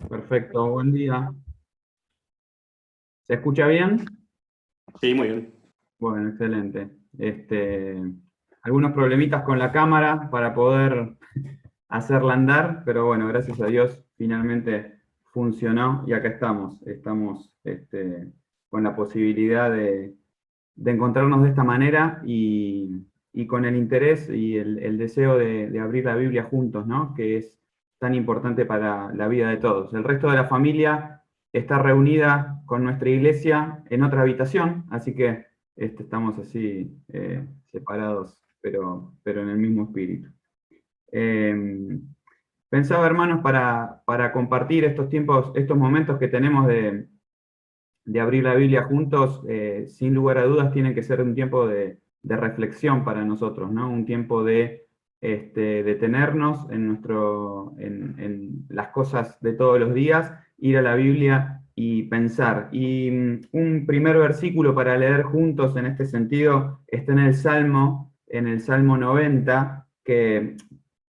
Perfecto, buen día. ¿Se escucha bien? Sí, muy bien. Bueno, excelente. Algunos problemitas con la cámara para poder hacerla andar, pero bueno, gracias a Dios finalmente funcionó y acá estamos. Estamos con la posibilidad de encontrarnos de esta manera y con el interés y el deseo de abrir la Biblia juntos, ¿no? Que es tan importante para la vida de todos. El resto de la familia está reunida con nuestra iglesia en otra habitación, así que estamos así separados, pero en el mismo espíritu. Eh, Pensaba, hermanos, para compartir estos tiempos, estos momentos que tenemos de abrir la Biblia juntos, sin lugar a dudas, tiene que ser un tiempo de reflexión para nosotros, ¿no? Un tiempo de detenernos en las cosas de todos los días, ir a la Biblia y pensar. Y un primer versículo para leer juntos en este sentido está en el Salmo 90, que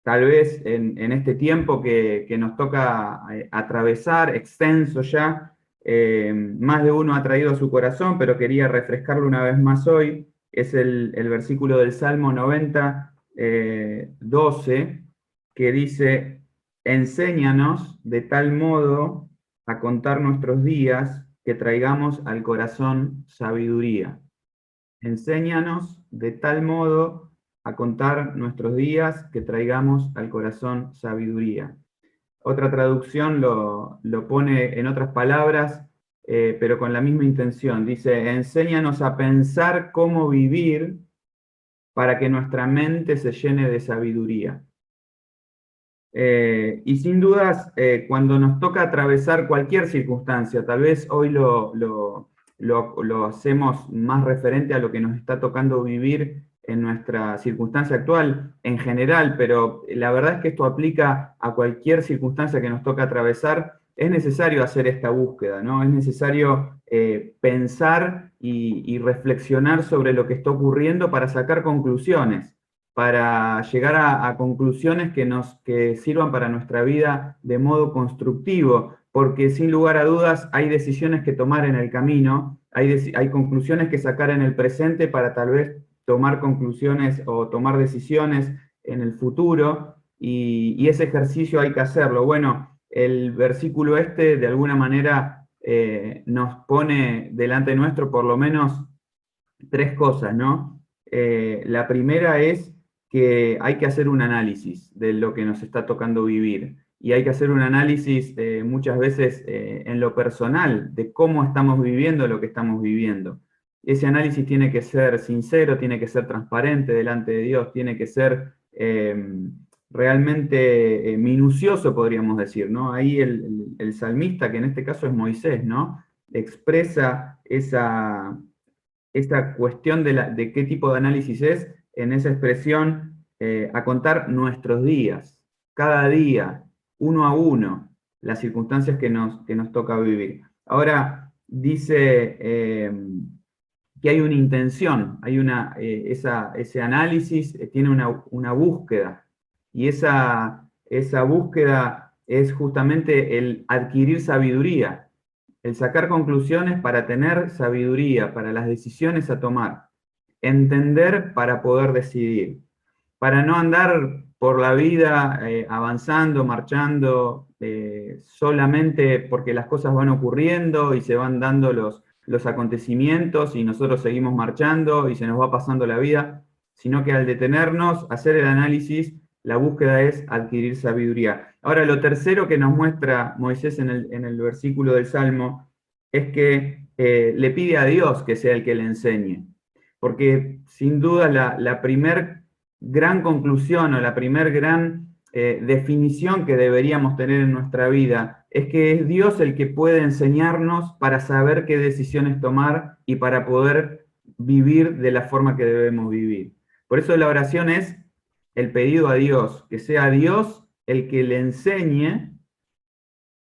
tal vez en este tiempo que nos toca atravesar, extenso ya, más de uno ha traído a su corazón, pero quería refrescarlo una vez más hoy. Es el versículo del Salmo 90, 12, que dice: enséñanos de tal modo a contar nuestros días que traigamos al corazón sabiduría. Enséñanos de tal modo a contar nuestros días que traigamos al corazón sabiduría. Otra traducción lo pone en otras palabras, pero con la misma intención. Dice: enséñanos a pensar cómo vivir para que nuestra mente se llene de sabiduría. Y sin dudas, cuando nos toca atravesar cualquier circunstancia, tal vez hoy lo hacemos más referente a lo que nos está tocando vivir en nuestra circunstancia actual en general, pero la verdad es que esto aplica a cualquier circunstancia que nos toca atravesar. Es necesario hacer esta búsqueda, ¿no? Es necesario pensar y reflexionar sobre lo que está ocurriendo para sacar conclusiones, para llegar a conclusiones que sirvan para nuestra vida de modo constructivo, porque sin lugar a dudas hay decisiones que tomar en el camino, hay conclusiones que sacar en el presente para tal vez tomar conclusiones o tomar decisiones en el futuro, y ese ejercicio hay que hacerlo. Bueno, el versículo de alguna manera nos pone delante nuestro por lo menos tres cosas, ¿no? La primera es que hay que hacer un análisis de lo que nos está tocando vivir. Y hay que hacer un análisis muchas veces en lo personal, de cómo estamos viviendo lo que estamos viviendo. Ese análisis tiene que ser sincero, tiene que ser transparente delante de Dios, tiene que ser realmente minucioso, podríamos decir, ¿no? Ahí el salmista, que en este caso es Moisés, ¿no? Expresa esta cuestión de qué tipo de análisis es en esa expresión, a contar nuestros días, cada día, uno a uno, las circunstancias que nos toca vivir. Ahora dice que hay una intención, ese análisis tiene una búsqueda, y esa búsqueda es justamente el adquirir sabiduría, el sacar conclusiones para tener sabiduría, para las decisiones a tomar, entender para poder decidir, para no andar por la vida avanzando, marchando, solamente porque las cosas van ocurriendo y se van dando los acontecimientos y nosotros seguimos marchando y se nos va pasando la vida, sino que al detenernos, hacer el análisis, la búsqueda es adquirir sabiduría. Ahora, lo tercero que nos muestra Moisés en el versículo del Salmo es que le pide a Dios que sea el que le enseñe, porque sin duda la primer gran conclusión o la primer gran definición que deberíamos tener en nuestra vida es que es Dios el que puede enseñarnos para saber qué decisiones tomar y para poder vivir de la forma que debemos vivir. Por eso la oración es el pedido a Dios, que sea Dios el que le enseñe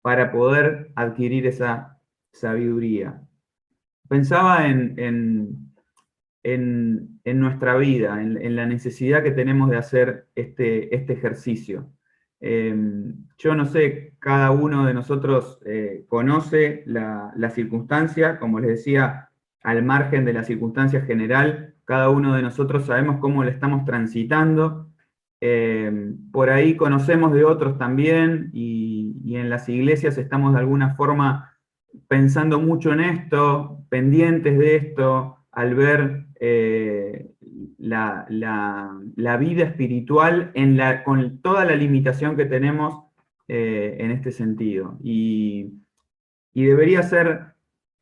para poder adquirir esa sabiduría. Pensaba en nuestra vida, en la necesidad que tenemos de hacer este ejercicio. Yo no sé, cada uno de nosotros conoce la circunstancia, como les decía, al margen de la circunstancia general, cada uno de nosotros sabemos cómo le estamos transitando. Por ahí conocemos de otros también y en las iglesias estamos de alguna forma pensando mucho en esto, pendientes de esto, al ver la vida espiritual con toda la limitación que tenemos en este sentido. Y debería ser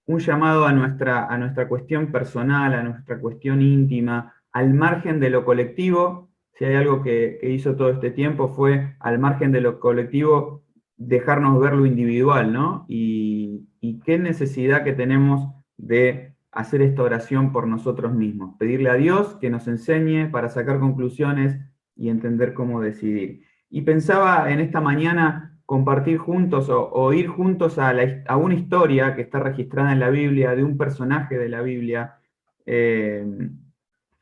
un llamado a nuestra cuestión personal, a nuestra cuestión íntima, al margen de lo colectivo. Si hay algo que hizo todo este tiempo fue, al margen de lo colectivo, dejarnos ver lo individual, ¿no? Y qué necesidad que tenemos de hacer esta oración por nosotros mismos. Pedirle a Dios que nos enseñe para sacar conclusiones y entender cómo decidir. Y pensaba en esta mañana compartir juntos o ir juntos a una historia que está registrada en la Biblia, de un personaje de la Biblia,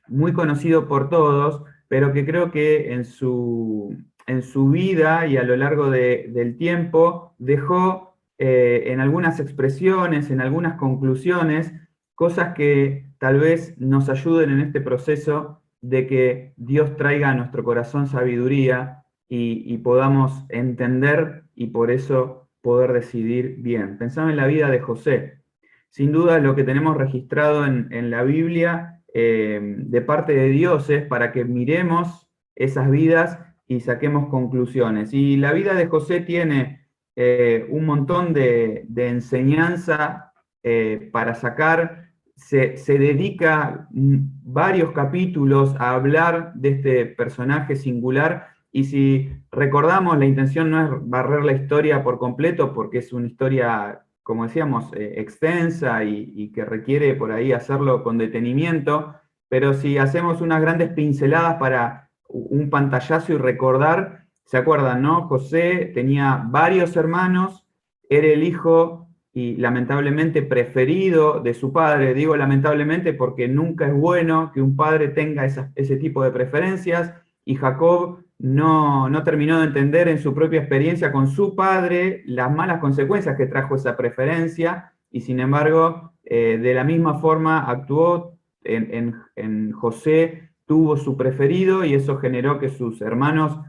muy conocido por todos, pero que creo que en su vida y a lo largo del tiempo dejó en algunas expresiones, en algunas conclusiones, cosas que tal vez nos ayuden en este proceso de que Dios traiga a nuestro corazón sabiduría y podamos entender y por eso poder decidir bien. Pensaba en la vida de José. Sin duda lo que tenemos registrado en la Biblia de parte de Dios es para que miremos esas vidas y saquemos conclusiones. Y la vida de José tiene un montón de enseñanza para sacar. Se dedica varios capítulos a hablar de este personaje singular, y si recordamos, la intención no es barrer la historia por completo, porque es una historia, como decíamos, extensa y que requiere por ahí hacerlo con detenimiento, pero si hacemos unas grandes pinceladas para un pantallazo y recordar, ¿se acuerdan, no? José tenía varios hermanos, era el hijo y lamentablemente preferido de su padre. Digo lamentablemente porque nunca es bueno que un padre tenga ese tipo de preferencias, y Jacob no terminó de entender en su propia experiencia con su padre las malas consecuencias que trajo esa preferencia, y sin embargo, de la misma forma actuó en José, tuvo su preferido, y eso generó que sus hermanos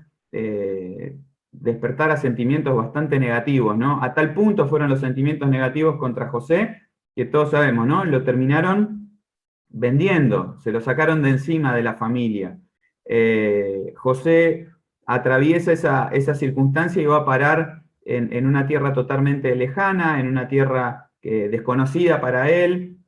despertara sentimientos bastante negativos, ¿no? A tal punto fueron los sentimientos negativos contra José, que todos sabemos, ¿no? Lo terminaron vendiendo, se lo sacaron de encima de la familia. José atraviesa esa circunstancia y va a parar en una tierra totalmente lejana, en una tierra desconocida para él,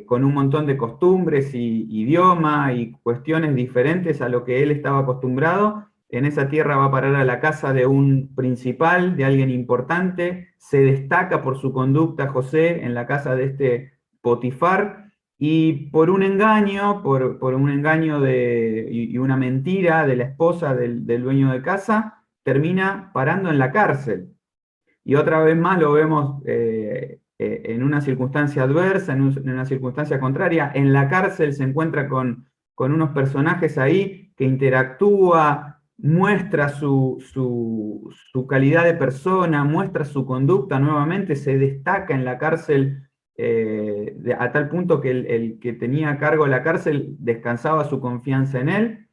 con un montón de costumbres y idioma y cuestiones diferentes a lo que él estaba acostumbrado. En esa tierra va a parar a la casa de un principal, de alguien importante. Se destaca por su conducta José en la casa de este Potifar, y por un engaño, por un engaño y una mentira de la esposa del dueño de casa, termina parando en la cárcel. Y otra vez más lo vemos en una circunstancia adversa, en una circunstancia contraria. En la cárcel se encuentra con unos personajes ahí que interactúa, muestra su calidad de persona, muestra su conducta nuevamente, se destaca en la cárcel a tal punto que el que tenía a cargo la cárcel descansaba su confianza en él,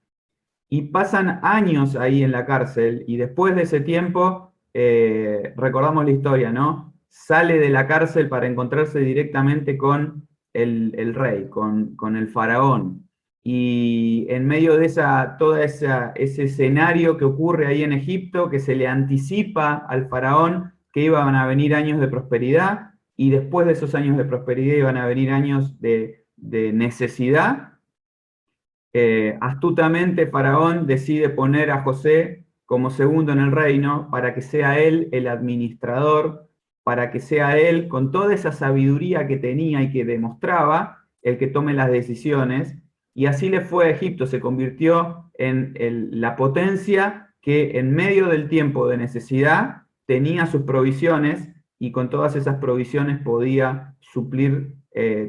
y pasan años ahí en la cárcel, y después de ese tiempo, recordamos la historia, ¿no? Sale de la cárcel para encontrarse directamente con el rey, con el faraón. Y en medio de todo ese escenario que ocurre ahí en Egipto, que se le anticipa al faraón que iban a venir años de prosperidad, y después de esos años de prosperidad iban a venir años de necesidad. Astutamente Faraón decide poner a José como segundo en el reino para que sea él el administrador, para que sea él, con toda esa sabiduría que tenía y que demostraba, el que tome las decisiones. Y así le fue a Egipto, se convirtió en la potencia que en medio del tiempo de necesidad tenía sus provisiones, y con todas esas provisiones podía suplir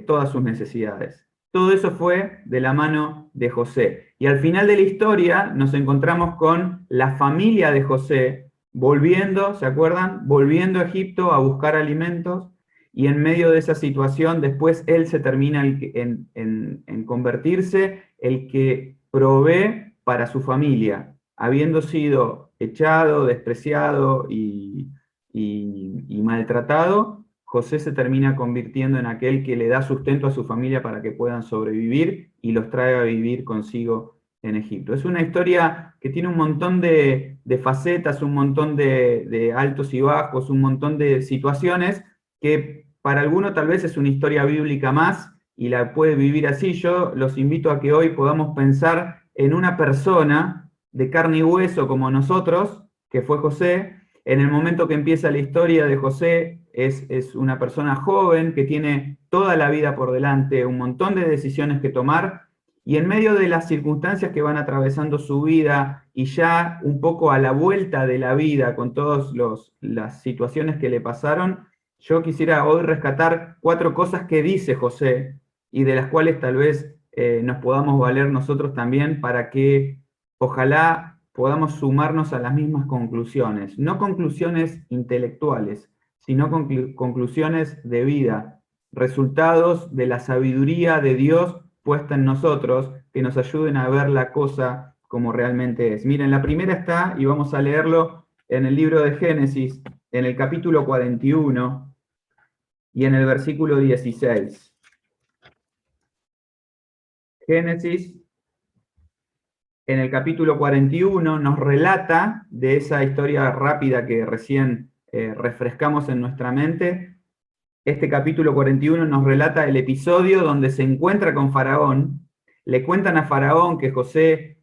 todas sus necesidades. Todo eso fue de la mano de José. Y al final de la historia nos encontramos con la familia de José volviendo, ¿se acuerdan? Volviendo a Egipto a buscar alimentos, y en medio de esa situación después él se termina en convertirse el que provee para su familia, habiendo sido echado, despreciado y maltratado. José se termina convirtiendo en aquel que le da sustento a su familia para que puedan sobrevivir y los trae a vivir consigo en Egipto. Es una historia que tiene un montón de facetas, un montón de altos y bajos, un montón de situaciones que para alguno tal vez es una historia bíblica más y la puede vivir así. Yo los invito a que hoy podamos pensar en una persona de carne y hueso como nosotros, que fue José. En el momento que empieza la historia de José, es una persona joven que tiene toda la vida por delante, un montón de decisiones que tomar, y en medio de las circunstancias que van atravesando su vida y ya un poco a la vuelta de la vida con todas las situaciones que le pasaron, yo quisiera hoy rescatar 4 cosas que dice José y de las cuales tal vez nos podamos valer nosotros también para que ojalá podamos sumarnos a las mismas conclusiones, no conclusiones intelectuales, sino conclusiones de vida, resultados de la sabiduría de Dios puesta en nosotros, que nos ayuden a ver la cosa como realmente es. Miren, la primera está, y vamos a leerlo en el libro de Génesis, en el capítulo 41 y en el versículo 16. Génesis, en el capítulo 41, nos relata de esa historia rápida que recién refrescamos en nuestra mente. Este capítulo 41 nos relata el episodio donde se encuentra con Faraón. Le cuentan a Faraón que José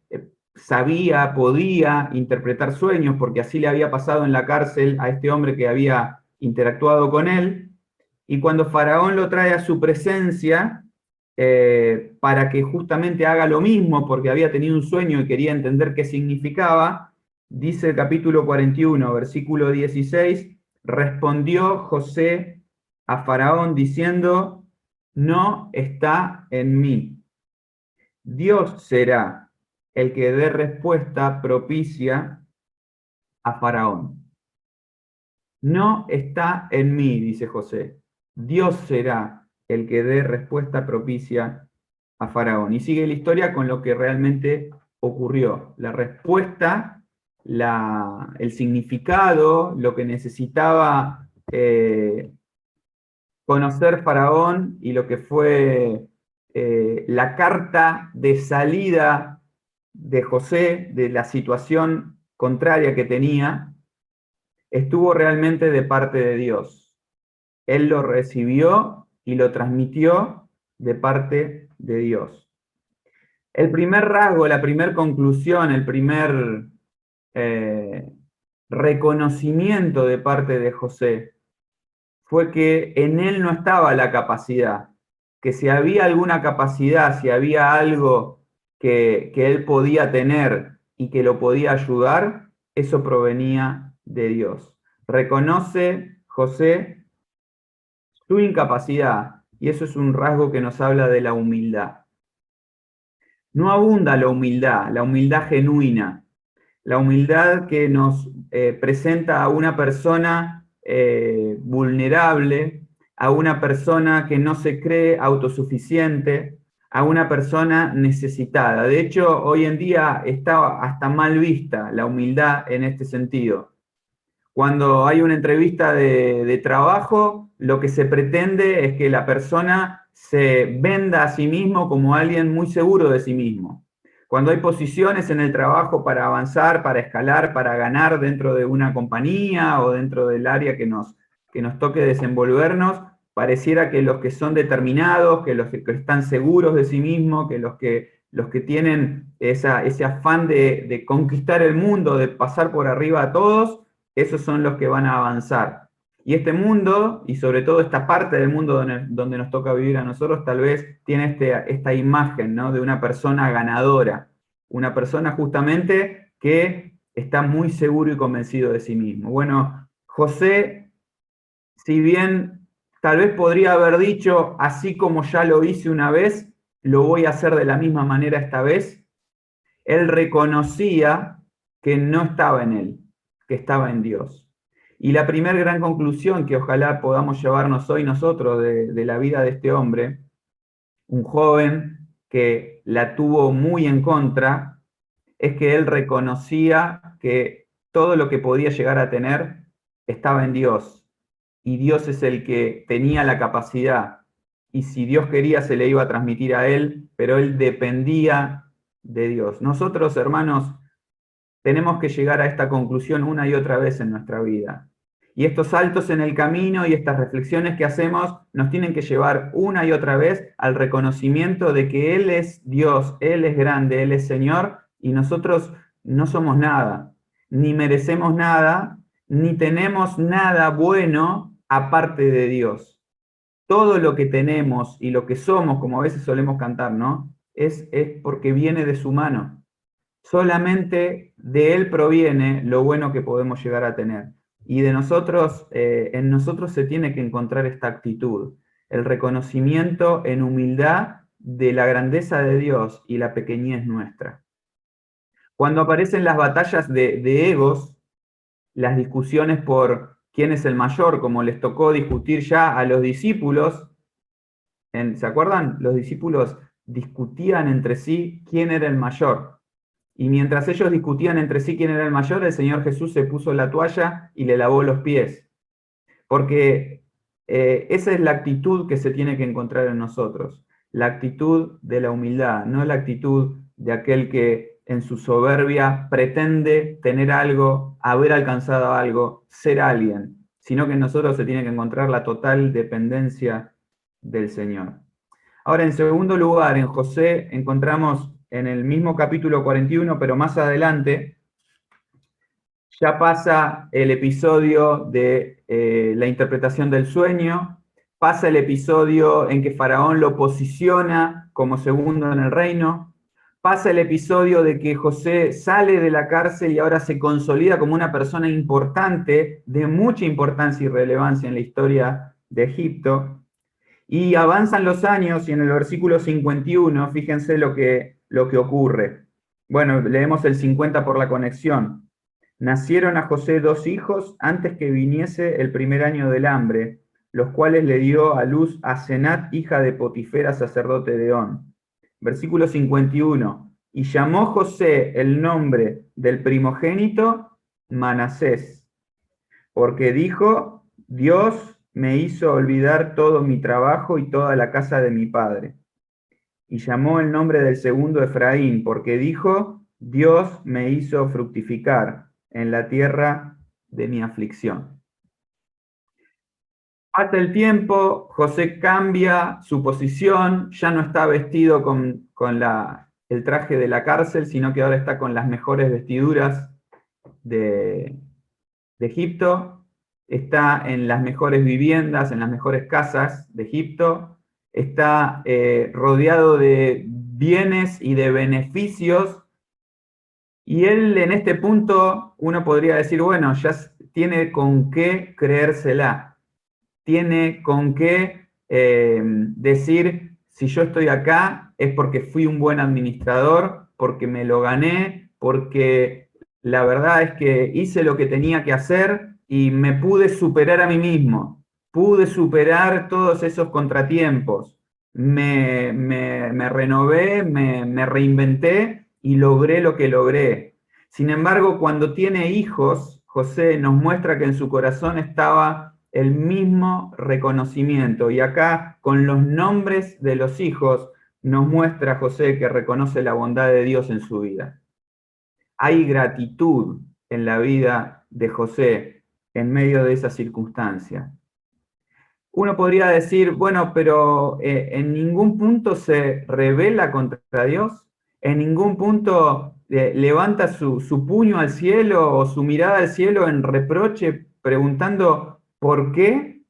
sabía, podía interpretar sueños, porque así le había pasado en la cárcel a este hombre que había interactuado con él. Y cuando Faraón lo trae a su presencia, para que justamente haga lo mismo, porque había tenido un sueño y quería entender qué significaba, dice el capítulo 41, versículo 16, respondió José a Faraón diciendo, no está en mí. Dios será el que dé respuesta propicia a Faraón. No está en mí, dice José. Dios será el que dé respuesta propicia a Faraón. Y sigue la historia con lo que realmente ocurrió. La respuesta, el significado, lo que necesitaba conocer Faraón y lo que fue la carta de salida de José de la situación contraria que tenía, estuvo realmente de parte de Dios. Él lo recibió y lo transmitió de parte de Dios. El primer rasgo, la primera conclusión, el primer reconocimiento de parte de José fue que en él no estaba la capacidad, que si había alguna capacidad, si había algo que él podía tener y que lo podía ayudar, eso provenía de Dios. Reconoce José su incapacidad, y eso es un rasgo que nos habla de la humildad. No abunda la humildad genuina, la humildad que nos presenta a una persona vulnerable, a una persona que no se cree autosuficiente, a una persona necesitada. De hecho, hoy en día está hasta mal vista la humildad en este sentido. Cuando hay una entrevista de trabajo, lo que se pretende es que la persona se venda a sí mismo como alguien muy seguro de sí mismo. Cuando hay posiciones en el trabajo para avanzar, para escalar, para ganar dentro de una compañía o dentro del área que nos toque desenvolvernos, pareciera que los que son determinados, que los que están seguros de sí mismos, que los que tienen ese afán de conquistar el mundo, de pasar por arriba a todos, esos son los que van a avanzar. Y este mundo, y sobre todo esta parte del mundo donde nos toca vivir a nosotros, tal vez tiene esta imagen, ¿no?, de una persona ganadora, una persona justamente que está muy seguro y convencido de sí mismo. Bueno, José, si bien tal vez podría haber dicho, así como ya lo hice una vez, lo voy a hacer de la misma manera esta vez. Él reconocía que no estaba en él, que estaba en Dios. Y la primera gran conclusión que ojalá podamos llevarnos hoy nosotros de la vida de este hombre, un joven que la tuvo muy en contra, es que él reconocía que todo lo que podía llegar a tener estaba en Dios. Y Dios es el que tenía la capacidad. Y si Dios quería, se le iba a transmitir a él, pero él dependía de Dios. Nosotros, hermanos, tenemos que llegar a esta conclusión una y otra vez en nuestra vida. Y estos saltos en el camino y estas reflexiones que hacemos nos tienen que llevar una y otra vez al reconocimiento de que Él es Dios, Él es grande, Él es Señor, y nosotros no somos nada, ni merecemos nada, ni tenemos nada bueno aparte de Dios. Todo lo que tenemos y lo que somos, como a veces solemos cantar, ¿no? Es porque viene de su mano. Solamente de Él proviene lo bueno que podemos llegar a tener. Y de nosotros, en nosotros se tiene que encontrar esta actitud, el reconocimiento en humildad de la grandeza de Dios y la pequeñez nuestra. Cuando aparecen las batallas de egos, las discusiones por quién es el mayor, como les tocó discutir ya a los discípulos, ¿se acuerdan? Los discípulos discutían entre sí quién era el mayor. Y mientras ellos discutían entre sí quién era el mayor, el Señor Jesús se puso la toalla y le lavó los pies. Porque esa es la actitud que se tiene que encontrar en nosotros. La actitud de la humildad, no la actitud de aquel que en su soberbia pretende tener algo, haber alcanzado algo, ser alguien, sino que en nosotros se tiene que encontrar la total dependencia del Señor. Ahora, en segundo lugar, en José encontramos en el mismo capítulo 41, pero más adelante, ya pasa el episodio de la interpretación del sueño, pasa el episodio en que Faraón lo posiciona como segundo en el reino, pasa el episodio de que José sale de la cárcel y ahora se consolida como una persona importante, de mucha importancia y relevancia en la historia de Egipto. Y avanzan los años y en el versículo 51, fíjense lo que ocurre. Bueno, leemos el 50 por la conexión. Nacieron a José 2 hijos antes que viniese el primer año del hambre, los cuales le dio a luz a Senat, hija de Potifera, sacerdote de On. Versículo 51. Y llamó José el nombre del primogénito Manasés, porque dijo: Dios me hizo olvidar todo mi trabajo y toda la casa de mi padre. Y llamó el nombre del segundo Efraín, porque dijo: Dios me hizo fructificar en la tierra de mi aflicción. Pasa el tiempo, José cambia su posición, ya no está vestido con el traje de la cárcel, sino que ahora está con las mejores vestiduras de Egipto, está en las mejores viviendas, en las mejores casas de Egipto, está rodeado de bienes y de beneficios. Y él en este punto, uno podría decir, bueno, ya tiene con qué creérsela, tiene con qué decir, si yo estoy acá es porque fui un buen administrador, porque me lo gané, porque la verdad es que hice lo que tenía que hacer y me pude superar a mí mismo, pude superar todos esos contratiempos, me renové, me reinventé y logré lo que logré. Sin embargo, cuando tiene hijos, José nos muestra que en su corazón estaba el mismo reconocimiento. Y acá, con los nombres de los hijos, nos muestra José que reconoce la bondad de Dios en su vida. Hay gratitud en la vida de José en medio de esa circunstancia. Uno podría decir, bueno, pero en ningún punto se rebela contra Dios, en ningún punto levanta su puño al cielo o su mirada al cielo en reproche, preguntando ¿por qué?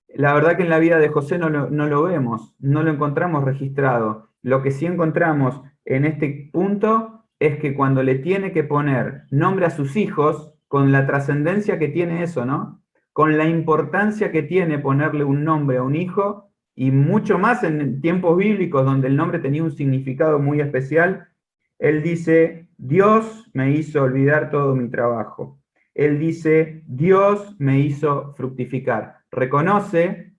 La verdad que en la vida de José no lo vemos, no lo encontramos registrado. Lo que sí encontramos en este punto es que cuando le tiene que poner nombre a sus hijos, con la trascendencia que tiene eso, ¿no? Con la importancia que tiene ponerle un nombre a un hijo, y mucho más en tiempos bíblicos donde el nombre tenía un significado muy especial, él dice, Dios me hizo olvidar todo mi trabajo. Él dice, Dios me hizo fructificar. Reconoce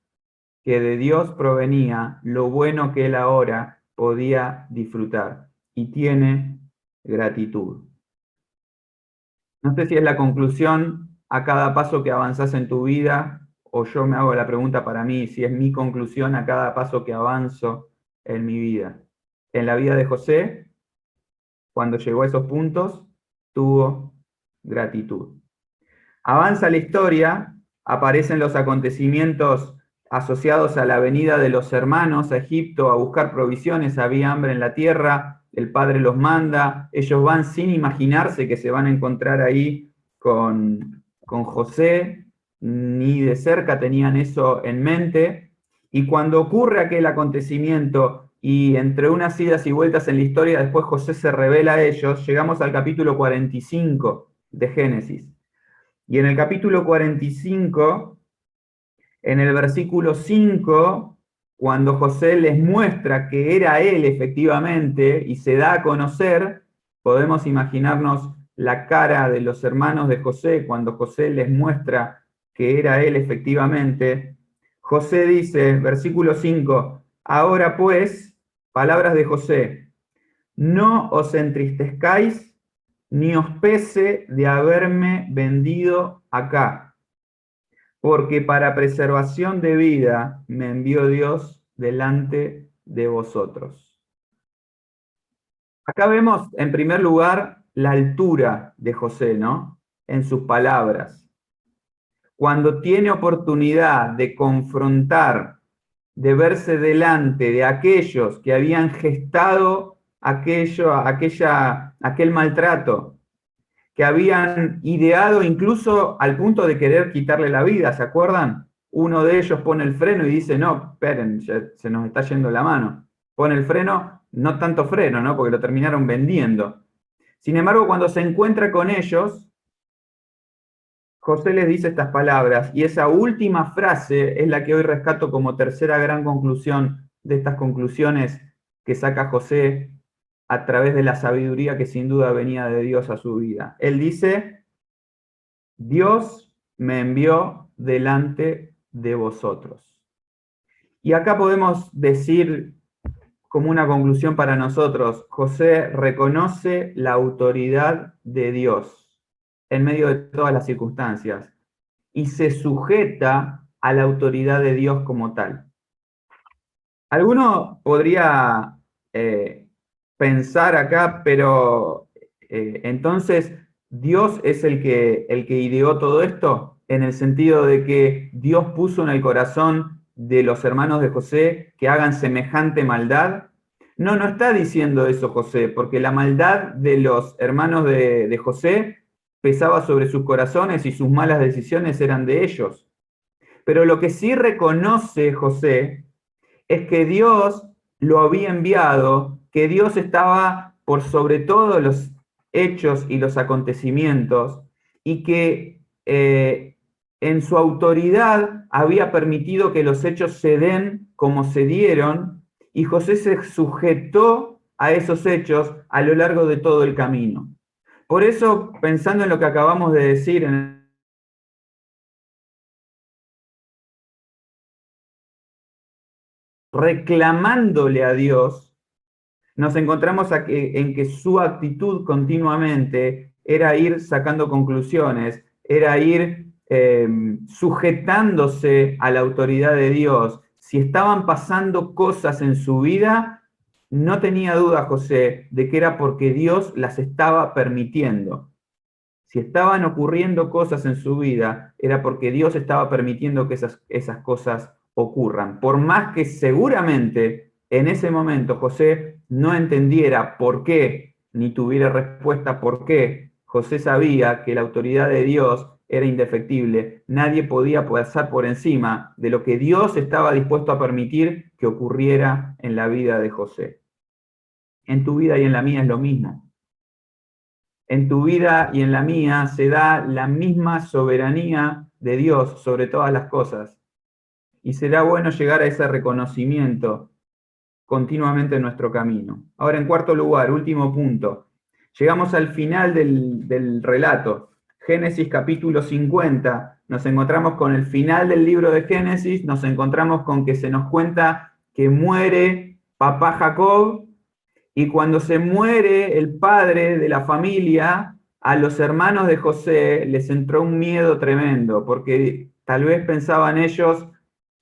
que de Dios provenía lo bueno que él ahora podía disfrutar y tiene gratitud. No sé si es la conclusión a cada paso que avanzás en tu vida, o yo me hago la pregunta para mí, si es mi conclusión a cada paso que avanzo en mi vida. En la vida de José, cuando llegó a esos puntos, tuvo gratitud. Avanza la historia, aparecen los acontecimientos asociados a la venida de los hermanos a Egipto a buscar provisiones, había hambre en la tierra, el padre los manda, ellos van sin imaginarse que se van a encontrar ahí con José, ni de cerca tenían eso en mente, y cuando ocurre aquel acontecimiento y entre unas idas y vueltas en la historia, después José se revela a ellos, llegamos al capítulo 45 de Génesis. Y en el capítulo 45, en el versículo 5, cuando José les muestra que era él efectivamente y se da a conocer, podemos imaginarnos la cara de los hermanos de José cuando José les muestra que era él efectivamente. José dice, versículo 5, ahora pues, palabras de José, no os entristezcáis ni os pese de haberme vendido acá, porque para preservación de vida me envió Dios delante de vosotros. Acá vemos, en primer lugar, la altura de José, ¿no? En sus palabras. Cuando tiene oportunidad de confrontar, de verse delante de aquellos que habían gestado aquel maltrato, que habían ideado incluso al punto de querer quitarle la vida, ¿se acuerdan? Uno de ellos pone el freno y dice, no, esperen, se nos está yendo la mano. Pone el freno, no tanto freno, ¿no? Porque lo terminaron vendiendo. Sin embargo, cuando se encuentra con ellos, José les dice estas palabras, y esa última frase es la que hoy rescato como tercera gran conclusión de estas conclusiones que saca José a través de la sabiduría que sin duda venía de Dios a su vida. Él dice, Dios me envió delante de vosotros. Y acá podemos decir como una conclusión para nosotros, José reconoce la autoridad de Dios en medio de todas las circunstancias y se sujeta a la autoridad de Dios como tal. Alguno podría pensar acá, pero entonces Dios es el que ideó todo esto, en el sentido de que Dios puso en el corazón de los hermanos de José que hagan semejante maldad. No, no está diciendo eso José, porque la maldad de los hermanos de José pesaba sobre sus corazones y sus malas decisiones eran de ellos. Pero lo que sí reconoce José es que Dios lo había enviado, que Dios estaba por sobre todos los hechos y los acontecimientos y que en su autoridad había permitido que los hechos se den como se dieron y José se sujetó a esos hechos a lo largo de todo el camino. Por eso, pensando en lo que acabamos de decir reclamándole a Dios, nos encontramos en que su actitud continuamente era ir sacando conclusiones, era ir sujetándose a la autoridad de Dios. Si estaban pasando cosas en su vida, no tenía duda José de que era porque Dios las estaba permitiendo. Si estaban ocurriendo cosas en su vida, era porque Dios estaba permitiendo que esas cosas ocurran. Por más que seguramente en ese momento José no entendiera por qué, ni tuviera respuesta por qué, José sabía que la autoridad de Dios era indefectible. Nadie podía pasar por encima de lo que Dios estaba dispuesto a permitir que ocurriera en la vida de José. En tu vida y en la mía es lo mismo. En tu vida y en la mía se da la misma soberanía de Dios sobre todas las cosas. y será bueno llegar a ese reconocimiento continuamente en nuestro camino. Ahora, en cuarto lugar, último punto, llegamos al final del relato. Génesis capítulo 50, nos encontramos con el final del libro de Génesis, nos encontramos con que se nos cuenta que muere papá Jacob, y cuando se muere el padre de la familia, a los hermanos de José les entró un miedo tremendo, porque tal vez pensaban ellos,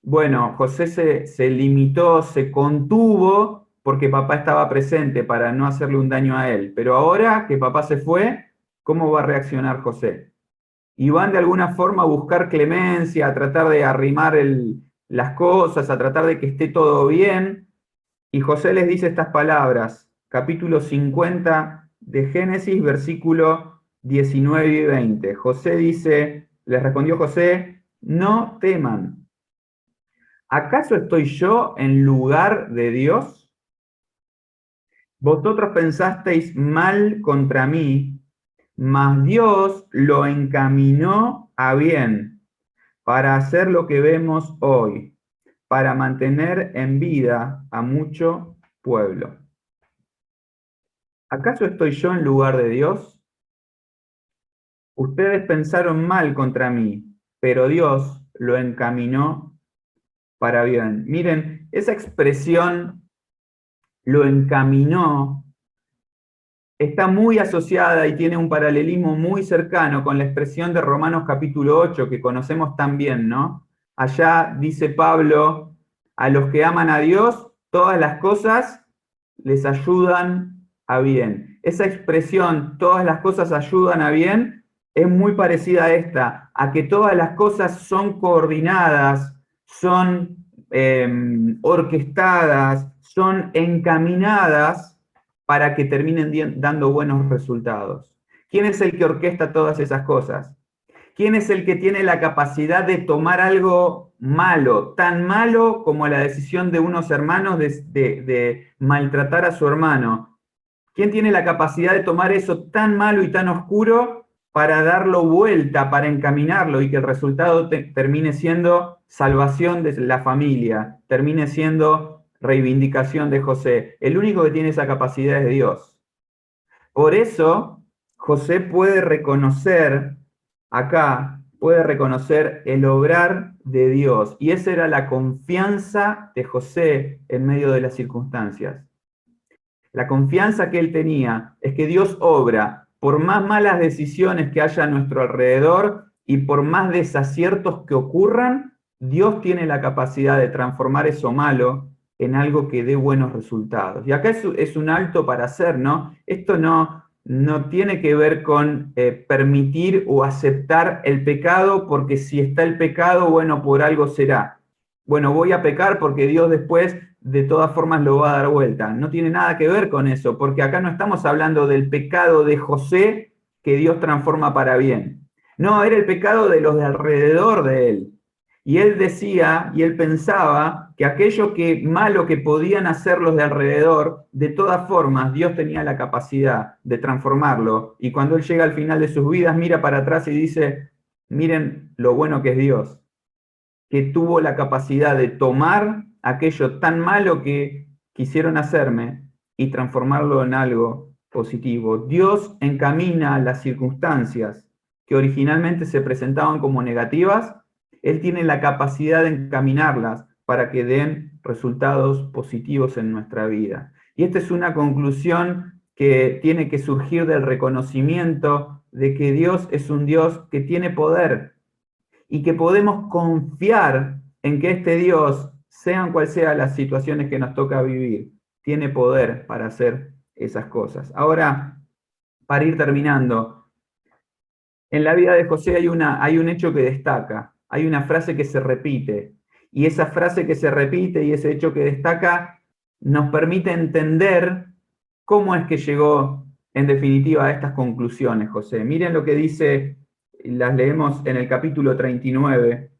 bueno, José se limitó, se contuvo, porque papá estaba presente para no hacerle un daño a él. Pero ahora que papá se fue, ¿cómo va a reaccionar José? Y van de alguna forma a buscar clemencia, a tratar de arrimar las cosas, a tratar de que esté todo bien. Y José les dice estas palabras, capítulo 50 de Génesis, versículo 19 y 20. José dice, les respondió José, no teman. ¿Acaso estoy yo en lugar de Dios? Vosotros pensasteis mal contra mí, mas Dios lo encaminó a bien para hacer lo que vemos hoy, para mantener en vida a mucho pueblo. ¿Acaso estoy yo en lugar de Dios? Ustedes pensaron mal contra mí, pero Dios lo encaminó para bien. Miren, esa expresión lo encaminó está muy asociada y tiene un paralelismo muy cercano con la expresión de Romanos capítulo 8 que conocemos tan bien, ¿no? Allá dice Pablo, a los que aman a Dios, todas las cosas les ayudan a bien. Esa expresión, todas las cosas ayudan a bien, es muy parecida a esta, a que todas las cosas son coordinadas, son orquestadas, son encaminadas para que terminen dando buenos resultados. ¿Quién es el que orquesta todas esas cosas? ¿Quién es el que tiene la capacidad de tomar algo malo, tan malo como la decisión de unos hermanos de maltratar a su hermano? ¿Quién tiene la capacidad de tomar eso tan malo y tan oscuro para darlo vuelta, para encaminarlo y que el resultado termine siendo salvación de la familia, termine siendo reivindicación de José? El único que tiene esa capacidad es Dios. Por eso, José puede reconocer acá, puede reconocer el obrar de Dios. Y esa era la confianza de José en medio de las circunstancias. La confianza que él tenía es que Dios obra, por más malas decisiones que haya a nuestro alrededor y por más desaciertos que ocurran, Dios tiene la capacidad de transformar eso malo en algo que dé buenos resultados. Y acá es un alto para hacer, ¿no? Esto no tiene que ver con permitir o aceptar el pecado, porque si está el pecado, bueno, por algo será. Bueno, voy a pecar porque Dios después de todas formas lo va a dar vuelta. No tiene nada que ver con eso, porque acá no estamos hablando del pecado de José que Dios transforma para bien. No, era el pecado de los de alrededor de él. Y él decía, y él pensaba, que aquello malo que podían hacer los de alrededor, de todas formas, Dios tenía la capacidad de transformarlo. Y cuando él llega al final de sus vidas, mira para atrás y dice, miren lo bueno que es Dios, que tuvo la capacidad de tomar aquello tan malo que quisieron hacerme y transformarlo en algo positivo. Dios encamina las circunstancias que originalmente se presentaban como negativas, Él tiene la capacidad de encaminarlas para que den resultados positivos en nuestra vida. Y esta es una conclusión que tiene que surgir del reconocimiento de que Dios es un Dios que tiene poder, y que podemos confiar en que este Dios, sean cuales sean las situaciones que nos toca vivir, tiene poder para hacer esas cosas. Ahora, para ir terminando, en la vida de José hay un hecho que destaca, hay una frase que se repite, y esa frase que se repite y ese hecho que destaca nos permite entender cómo es que llegó en definitiva a estas conclusiones, José. Miren lo que dice, las leemos en el capítulo 39,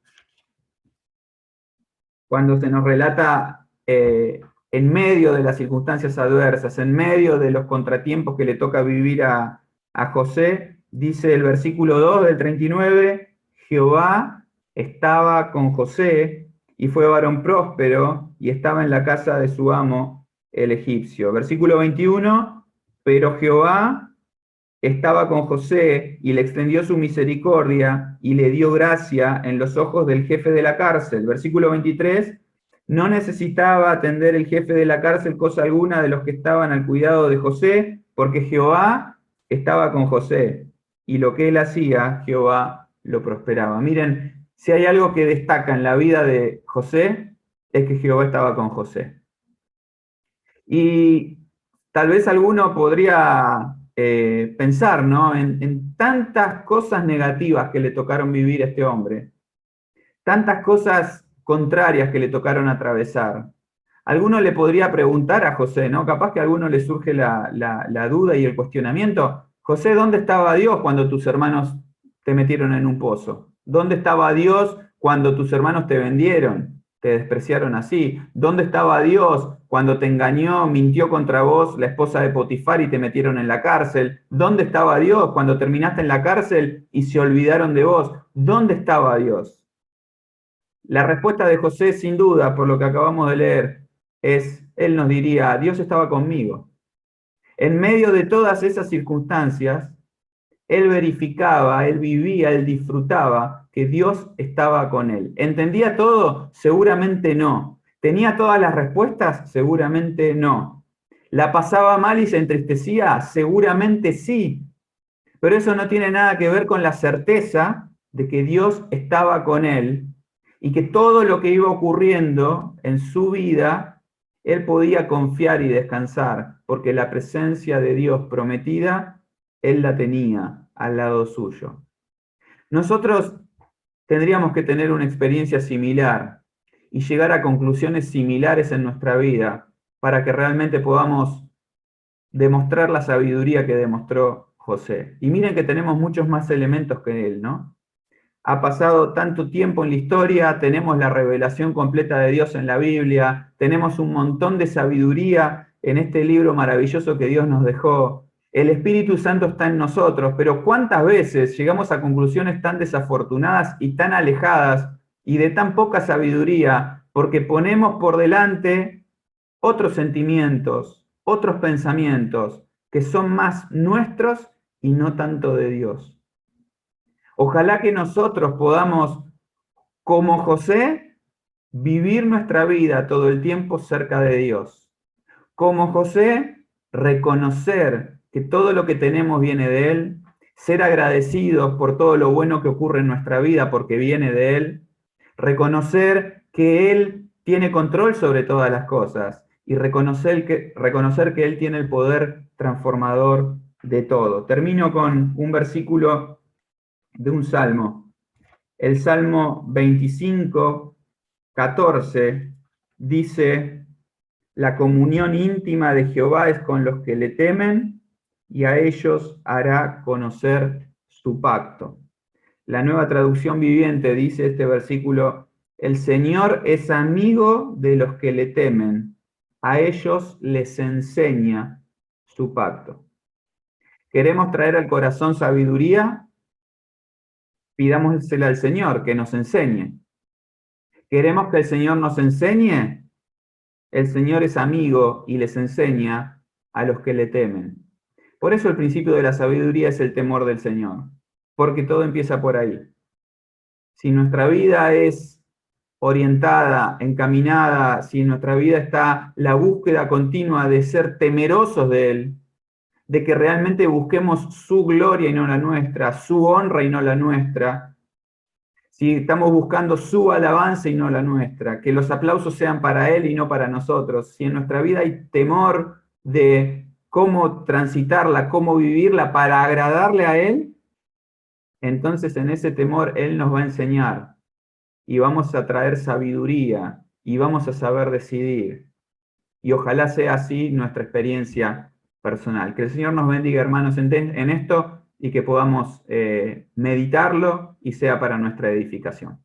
cuando se nos relata en medio de las circunstancias adversas, en medio de los contratiempos que le toca vivir a José, dice el versículo 2 del 39, Jehová estaba con José y fue varón próspero, y estaba en la casa de su amo, el egipcio. Versículo 21, pero Jehová estaba con José, y le extendió su misericordia, y le dio gracia en los ojos del jefe de la cárcel. Versículo 23, no necesitaba atender el jefe de la cárcel cosa alguna de los que estaban al cuidado de José, porque Jehová estaba con José, y lo que él hacía, Jehová lo prosperaba. Miren, si hay algo que destaca en la vida de José, es que Jehová estaba con José. Y tal vez alguno podría pensar, ¿no? En tantas cosas negativas que le tocaron vivir a este hombre, tantas cosas contrarias que le tocaron atravesar. Alguno le podría preguntar a José, ¿no? Capaz que a alguno le surge la duda y el cuestionamiento. José, ¿dónde estaba Dios cuando tus hermanos te metieron en un pozo? ¿Dónde estaba Dios cuando tus hermanos te vendieron, te despreciaron así? ¿Dónde estaba Dios cuando te engañó, mintió contra vos la esposa de Potifar y te metieron en la cárcel? ¿Dónde estaba Dios cuando terminaste en la cárcel y se olvidaron de vos? ¿Dónde estaba Dios? La respuesta de José, sin duda, por lo que acabamos de leer, él nos diría, Dios estaba conmigo. En medio de todas esas circunstancias, él verificaba, él vivía, él disfrutaba que Dios estaba con él. ¿Entendía todo? Seguramente no. ¿Tenía todas las respuestas? Seguramente no. ¿La pasaba mal y se entristecía? Seguramente sí. Pero eso no tiene nada que ver con la certeza de que Dios estaba con él y que todo lo que iba ocurriendo en su vida, él podía confiar y descansar, porque la presencia de Dios prometida, él la tenía al lado suyo. Nosotros tendríamos que tener una experiencia similar y llegar a conclusiones similares en nuestra vida para que realmente podamos demostrar la sabiduría que demostró José. Y miren que tenemos muchos más elementos que él, ¿no? Ha pasado tanto tiempo en la historia, tenemos la revelación completa de Dios en la Biblia, tenemos un montón de sabiduría en este libro maravilloso que Dios nos dejó. El Espíritu Santo está en nosotros, pero ¿cuántas veces llegamos a conclusiones tan desafortunadas y tan alejadas y de tan poca sabiduría porque ponemos por delante otros sentimientos, otros pensamientos que son más nuestros y no tanto de Dios? Ojalá que nosotros podamos, como José, vivir nuestra vida todo el tiempo cerca de Dios. Como José, reconocer que todo lo que tenemos viene de Él, ser agradecidos por todo lo bueno que ocurre en nuestra vida porque viene de Él, reconocer que Él tiene control sobre todas las cosas y reconocer que Él tiene el poder transformador de todo. Termino con un versículo de un salmo. El Salmo 25, 14 dice, la comunión íntima de Jehová es con los que le temen y a ellos hará conocer su pacto. La Nueva Traducción Viviente dice este versículo, el Señor es amigo de los que le temen, a ellos les enseña su pacto. ¿Queremos traer al corazón sabiduría? Pidámosle al Señor que nos enseñe. ¿Queremos que el Señor nos enseñe? El Señor es amigo y les enseña a los que le temen. Por eso el principio de la sabiduría es el temor del Señor, porque todo empieza por ahí. Si nuestra vida es orientada, encaminada, si en nuestra vida está la búsqueda continua de ser temerosos de Él, de que realmente busquemos su gloria y no la nuestra, su honra y no la nuestra, si estamos buscando su alabanza y no la nuestra, que los aplausos sean para Él y no para nosotros, si en nuestra vida hay temor de cómo transitarla, cómo vivirla para agradarle a Él, entonces en ese temor Él nos va a enseñar y vamos a traer sabiduría y vamos a saber decidir. Y ojalá sea así nuestra experiencia personal. Que el Señor nos bendiga, hermanos, en esto y que podamos meditarlo y sea para nuestra edificación.